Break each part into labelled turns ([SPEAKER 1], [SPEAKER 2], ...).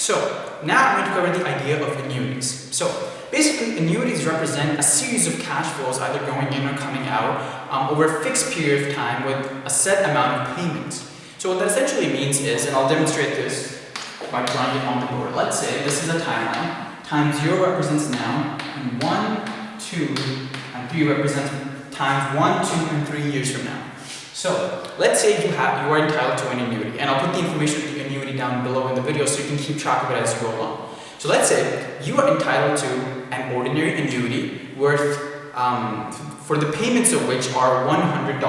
[SPEAKER 1] So now I'm going to cover the idea of annuities. So basically, annuities represent a series of cash flows either going in or coming out over a fixed period of time with a set amount of payments. So what that essentially means is, and I'll demonstrate this by drawing it on the board. Let's say this is a timeline. Time 0 represents now, and 1, 2, and 3 represents times 1, 2, and 3 years from now. So let's say you are entitled to an annuity, and I'll put the information of the annuity down below in the video so you can keep track of it as you go along. So let's say you are entitled to an ordinary annuity worth, for the payments of which are $100,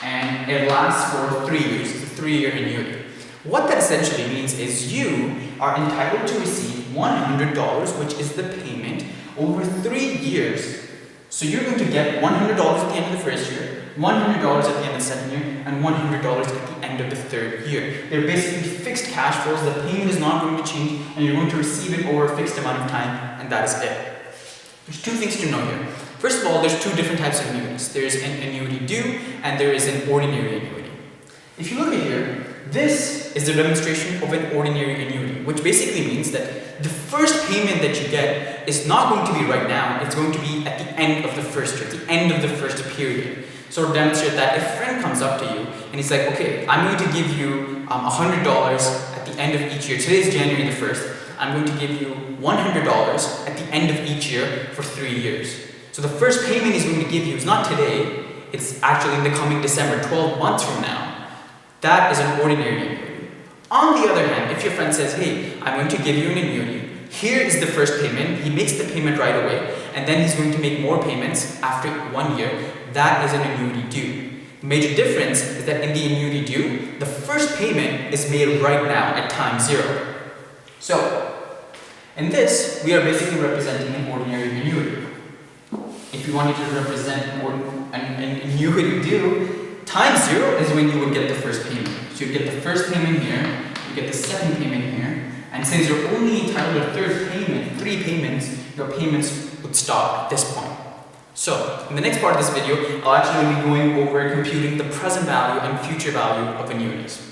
[SPEAKER 1] and it lasts for 3 years. It's a 3-year annuity. What that essentially means is you are entitled to receive $100, which is the payment, over 3 years. So you're going to get $100 at the end of the first year, $100 at the end of the second year, and $100 at the end of the third year. They're basically fixed cash flows. The payment is not going to change, and you're going to receive it over a fixed amount of time, and that is it. There's 2 things to know here. First of all, there's 2 different types of annuities. There's an annuity due, and there is an ordinary annuity. If you look at here, this is the demonstration of an ordinary annuity, which basically means that the first payment that you get is not going to be right now, it's going to be at the end of the first year, at the end of the first period. So to demonstrate that, if a friend comes up to you and he's like, okay, I'm going to give you $100 at the end of each year. Today is January the 1st. I'm going to give you $100 at the end of each year for 3 years. So the first payment he's going to give you is not today, it's actually in the coming December, 12 months from now. That is an ordinary annuity. On the other hand, if your friend says, hey, I'm going to give you an annuity, here is the first payment, he makes the payment right away, and then he's going to make more payments after 1 year, that is an annuity due. The major difference is that in the annuity due, the first payment is made right now at time 0. So, in this, we are basically representing an ordinary annuity. If you wanted to represent an annuity due, time 0 is when you would get the first payment. So you get the first payment here, you get the second payment here, and since you're only entitled to a third payment, 3 payments, your payments would stop at this point. So, in the next part of this video, I'll actually be going over computing the present value and future value of annuities.